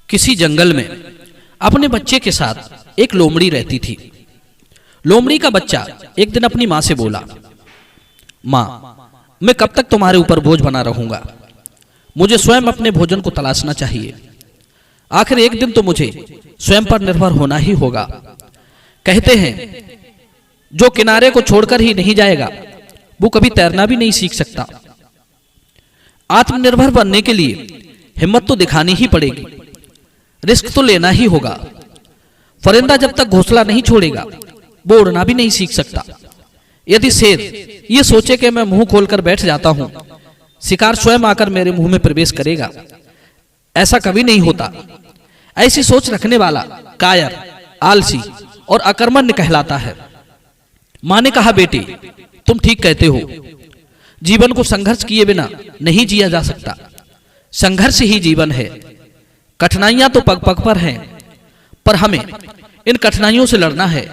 किसी जंगल में अपने बच्चे के साथ एक लोमड़ी रहती थी। लोमड़ी का बच्चा एक दिन अपनी माँ से बोला, माँ, मैं कब तक तुम्हारे ऊपर बोझ बना रहूंगा? मुझे स्वयं अपने भोजन को तलाशना चाहिए। आखिर एक दिन तो मुझे स्वयं पर निर्भर होना ही होगा। कहते हैं जो किनारे को छोड़कर ही नहीं जाएगा वो कभी तैरना भी नहीं सीख सकता। आत्मनिर्भर बनने के लिए हिम्मत तो दिखानी ही पड़ेगी, रिस्क तो लेना ही होगा। परिंदा जब तक घोंसला नहीं छोड़ेगा वो उड़ना भी नहीं सीख सकता। यदि शेर ये सोचे कि मैं मुंह खोलकर बैठ जाता हूं, शिकार स्वयं आकर मेरे मुंह में प्रवेश करेगा, ऐसा कभी नहीं होता। ऐसी सोच रखने वाला कायर, आलसी और अकर्मण्य कहलाता है। मां ने कहा, बेटे तुम ठीक कहते हो, जीवन को संघर्ष किए बिना नहीं जिया जा सकता। संघर्ष ही जीवन है। कठिनाइयां तो पग पग पर हैं, पर हमें इन कठिनाइयों से लड़ना है,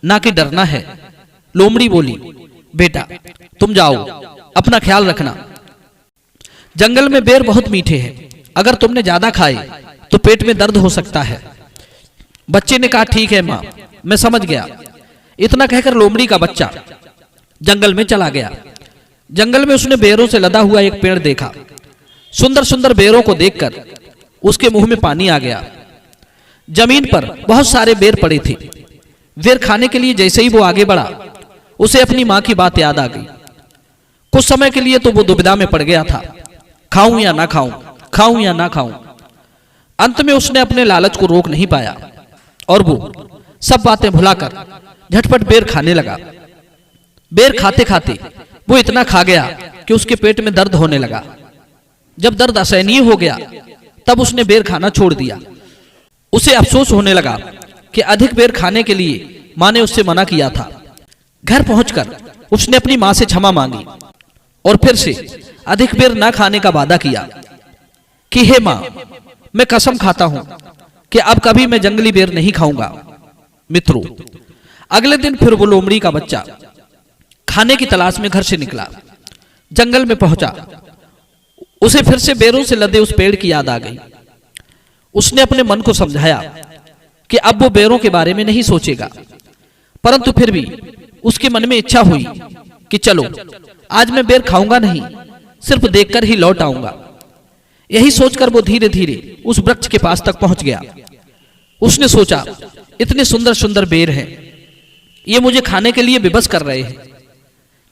ना कि डरना है। लोमड़ी बोली, बेटा तुम जाओ, अपना ख्याल रखना। जंगल में बेर बहुत मीठे हैं, अगर तुमने ज्यादा खाए तो पेट में दर्द हो सकता है। बच्चे ने कहा, ठीक है माँ, मैं समझ गया। इतना कहकर लोमड़ी का बच्चा जंगल में चला गया। जंगल में उसने बेरों से लदा हुआ एक पेड़ देखा। सुंदर सुंदर बेरों को देखकर उसके मुंह में पानी आ गया। जमीन पर बहुत सारे बेर पड़े थे। बेर खाने के लिए जैसे ही वो आगे बढ़ा, उसे अपनी मां की बात याद आ गई। कुछ समय के लिए तो वो दुविधा में पड़ गया था, खाऊं या ना खाऊं, खाऊं या ना खाऊं। अंत में उसने अपने लालच को रोक नहीं पाया और वो सब बातें भुलाकर झटपट बेर खाने लगा। बेर खाते खाते वो इतना खा गया कि उसके पेट में दर्द होने लगा। जब दर्द असहनीय हो गया तब उसने बेर खाना छोड़ दिया। उसे अफसोस होने लगा कि अधिक बेर खाने के लिए मां ने उससे मना किया था। घर पहुंचकर उसने अपनी मां से क्षमा मांगी और फिर से अधिक बेर ना खाने का वादा किया कि हे मां, मैं कसम खाता हूं कि अब कभी मैं जंगली बेर नहीं खाऊंगा। मित्रों, अगले दिन फिर वो लोमड़ी का बच्चा खाने की तलाश में घर से निकला। जंगल में पहुंचा, उसे फिर से बेरों से लदे उस पेड़ की याद आ गई। उसने अपने मन को समझाया कि अब वो बेरों के बारे में नहीं सोचेगा, परंतु फिर भी उसके मन में इच्छा हुई कि चलो आज मैं बेर खाऊंगा नहीं, सिर्फ देखकर ही लौट आऊंगा। यही सोचकर वो धीरे धीरे उस वृक्ष के पास तक पहुंच गया। उसने सोचा, इतने सुंदर सुंदर बेर हैं, ये मुझे खाने के लिए विवश कर रहे हैं।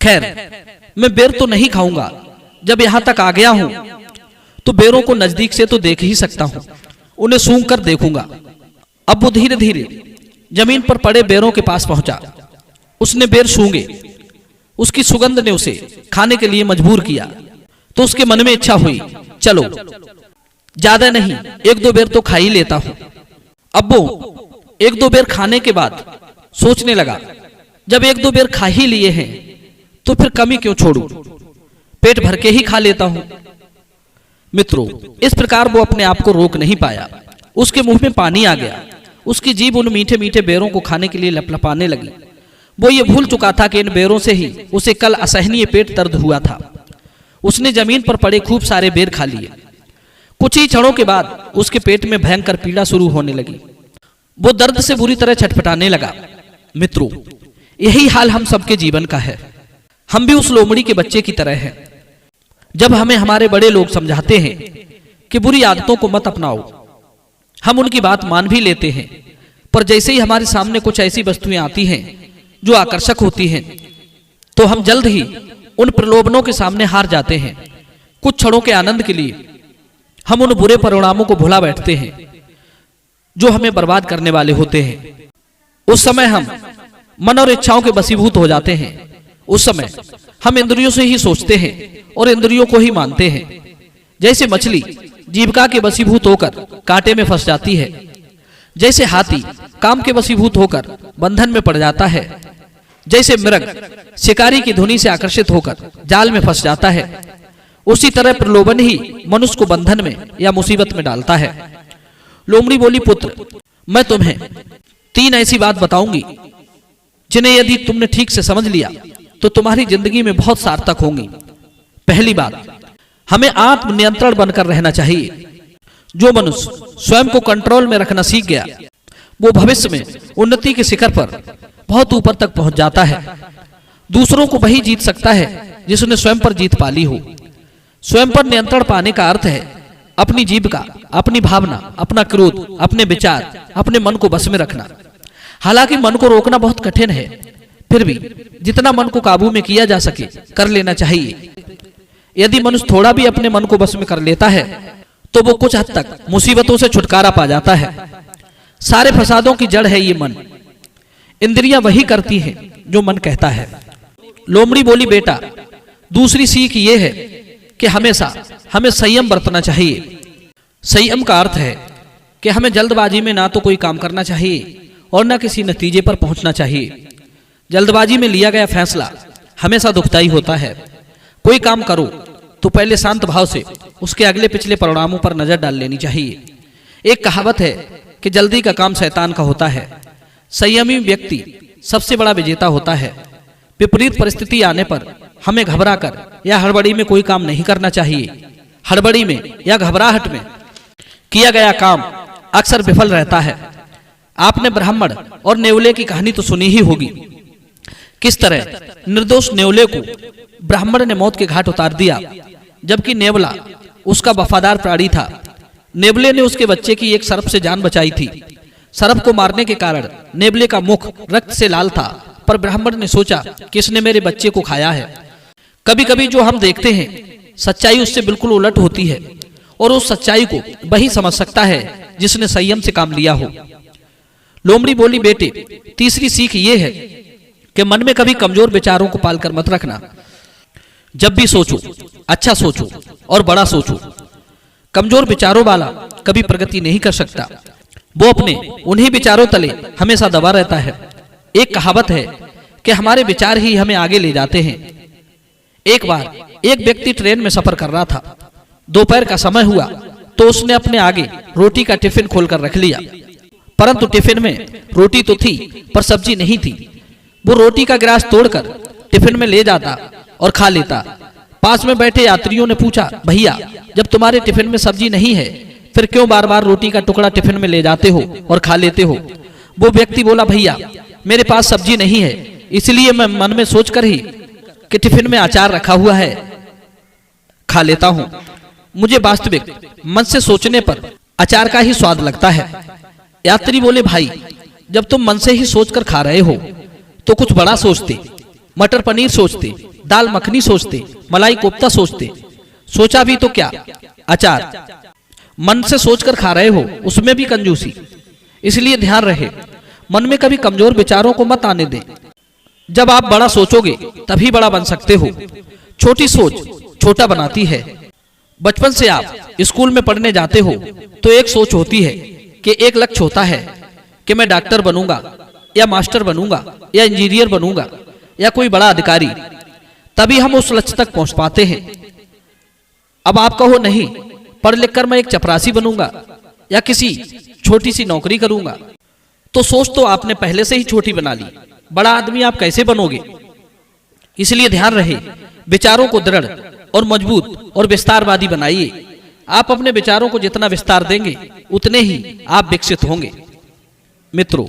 खैर, मैं बेर तो नहीं खाऊंगा, जब यहां तक आ गया हूं तो बेरों को नजदीक से तो देख ही सकता हूं, उन्हें सूंघ कर देखूंगा। अब वो धीरे धीरे जमीन पर पड़े बेरों के पास पहुंचा। उसने बेर सूंघे, उसकी सुगंध ने उसे खाने के लिए मजबूर किया। तो उसके मन में इच्छा हुई, चलो ज्यादा नहीं, एक दो बेर तो खा ही लेता हूं। अब वो एक दो बेर खाने के बाद सोचने लगा, जब एक दो बेर खा ही लिए हैं तो फिर कमी क्यों छोड़ूं, पेट भर के ही खा लेता हूं। मित्रों, इस प्रकार वो अपने आप को रोक नहीं पाया। उसके मुंह में पानी आ गया। उसकी जीभ उन मीठे मीठे बेरों को खाने के लिए लपलपाने लगी। वो ये भूल चुका था कि इन बेरों से ही उसे कल असहनीय पेट दर्द हुआ था। उसने जमीन पर पड़े खूब सारे बेर खा लिए। कुछ ही क्षणों के बाद उसके पेट में भयंकर पीड़ा शुरू होने लगी। वो दर्द से बुरी तरह छटपटाने लगा। मित्रों, यही हाल हम सबके जीवन का है। हम भी उस लोमड़ी के बच्चे की तरह हैं। जब हमें हमारे बड़े लोग समझाते हैं कि बुरी आदतों को मत अपनाओ, हम उनकी बात मान भी लेते हैं, पर जैसे ही हमारे सामने कुछ ऐसी वस्तुएं आती हैं जो आकर्षक होती हैं, तो हम जल्द ही उन प्रलोभनों के सामने हार जाते हैं। कुछ क्षणों के आनंद के लिए हम उन बुरे परिणामों को भुला बैठते हैं जो हमें बर्बाद करने वाले होते हैं। उस समय हम मन और इच्छाओं के वशीभूत हो जाते हैं। उस समय हम इंद्रियों से ही सोचते हैं और इंद्रियों को ही मानते हैं। जैसे मछली जीविका के वशीभूत होकर कांटे में फंस जाती है, जैसे हाथी काम के वशीभूत होकर बंधन में पड़ जाता है, जैसे मृग शिकारी की धुनी से आकर्षित होकर जाल में फंस जाता है, उसी तरह प्रलोभन ही मनुष्य को बंधन में या मुसीबत में डालता है। लोमड़ी बोली, पुत्र, मैं तुम्हें 3 ऐसी बात बताऊंगी जिन्हें यदि तुमने ठीक से समझ लिया तो तुम्हारी जिंदगी में बहुत सार्थक होंगी। पहली बात, हमें आत्मनियंत्रण बनकर रहना चाहिए। जो मनुष्य स्वयं को कंट्रोल में रखना सीख गया वो भविष्य में उन्नति के शिखर पर बहुत ऊपर तक पहुंच जाता है। दूसरों को वही जीत सकता है जिसने स्वयं पर जीत पाली हो। स्वयं पर नियंत्रण पाने का अर्थ है अपनी जीविका, अपनी भावना, अपना क्रोध, अपने विचार, अपने मन को बस में रखना। हालांकि मन को रोकना बहुत कठिन है, फिर भी जितना मन को काबू में किया जा सके कर लेना चाहिए। यदि मनुष्य थोड़ा भी अपने मन को बस में कर लेता है तो वो कुछ हद तक मुसीबतों से छुटकारा पा जाता है। सारे फसादों की जड़ है ये मन। इंद्रियां वही करती हैं जो मन कहता है। लोमड़ी बोली, बेटा दूसरी सीख ये है कि हमेशा हमें संयम बरतना चाहिए। संयम का अर्थ है कि हमें जल्दबाजी में ना तो कोई काम करना चाहिए और ना किसी नतीजे पर पहुंचना चाहिए। जल्दबाजी में लिया गया फैसला हमेशा दुखदाई होता है। कोई काम करो तो पहले शांत भाव से उसके अगले पिछले परिणामों पर नजर डाल लेनी चाहिए। एक कहावत है कि जल्दी का काम शैतान का होता है। संयमी व्यक्ति सबसे बड़ा विजेता होता है। विपरीत परिस्थिति आने पर हमें घबराकर या हड़बड़ी में कोई काम नहीं करना चाहिए। हड़बड़ी में या घबराहट में किया गया काम अक्सर विफल रहता है। आपने ब्राह्मण और नेवले की कहानी तो सुनी ही होगी। किस तरह निर्दोष नेवले को ब्राह्मण ने मौत के घाट उतार दिया, जबकि नेवला उसका वफादार प्राणी था। नेवले ने उसके बच्चे की एक सर्प से जान बचाई थी। सर्प को मारने के कारण नेवले का मुख रक्त से लाल था, पर ब्राह्मण ने सोचा कि इसने मेरे बच्चे को खाया है। कभी कभी जो हम देखते हैं सच्चाई उससे बिल्कुल उलट होती है, और उस सच्चाई को वही समझ सकता है जिसने संयम से काम लिया हो। लोमड़ी बोली, बेटे तीसरी सीख ये है कि मन में कभी कमजोर विचारों को पालकर मत रखना। जब भी सोचो अच्छा सोचो और बड़ा सोचो। कमजोर विचारों वाला कभी प्रगति नहीं कर सकता। वो अपने उन्हीं विचारों तले हमेशा दबा रहता है। एक कहावत है कि हमारे विचार ही हमें आगे ले जाते हैं। एक बार एक व्यक्ति ट्रेन में सफर कर रहा था। दोपहर का समय हुआ तो उसने अपने आगे रोटी का टिफिन खोलकर रख लिया, परंतु टिफिन में रोटी तो थी पर सब्जी नहीं थी। वो रोटी का गिलास तोड़कर टिफिन में ले जाता और खा लेता। पास में बैठे यात्रियों ने पूछा, भैया जब तुम्हारे टिफिन में सब्जी नहीं है फिर क्यों बार बार रोटी का टुकड़ा टिफिन में ले जाते हो और खा लेते हो? वो व्यक्ति बोला, भैया मेरे पास सब्जी नहीं है, इसलिए मैं मन में सोचकर ही कि टिफिन में अचार रखा हुआ है खा लेता हूं। मुझे वास्तविक मन से सोचने पर अचार का ही स्वाद लगता है। यात्री बोले, भाई जब तुम मन से ही सोचकर खा रहे हो तो कुछ बड़ा सोचते, मटर पनीर सोचते, दाल मखनी सोचते, मलाई कोफ्ता सोचते। सोचा भी तो क्या, अचार। मन से सोचकर खा रहे हो, उसमें भी कंजूसी। इसलिए ध्यान रहे मन में कभी कमजोर विचारों को मत आने दें। जब आप बड़ा सोचोगे तभी बड़ा बन सकते हो। छोटी सोच छोटा बनाती है। बचपन से आप स्कूल में पढ़ने जाते हो तो एक सोच होती है कि एक लक्ष्य होता है कि मैं डॉक्टर बनूंगा या मास्टर बनूंगा या इंजीनियर बनूंगा या कोई बड़ा अधिकारी, तभी हम उस लक्ष्य तक पहुंच पाते हैं। अब आप कहो नहीं, पढ़ लिख कर मैं एक चपरासी बनूंगा या किसी छोटी सी नौकरी करूंगा, तो सोच तो आपने पहले से ही छोटी बना ली। बड़ा आदमी आप कैसे बनोगे? इसलिए ध्यान रहे विचारों को दृढ़ और मजबूत और विस्तारवादी बनाइए। आप अपने विचारों को जितना विस्तार देंगे उतने ही आप विकसित होंगे। मित्रों,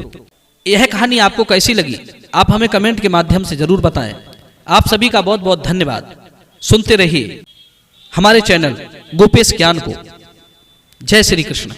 यह कहानी आपको कैसी लगी आप हमें कमेंट के माध्यम से जरूर बताएं। आप सभी का बहुत बहुत धन्यवाद। सुनते रहिए हमारे चैनल गोपेश ज्ञान को। जय श्री कृष्ण।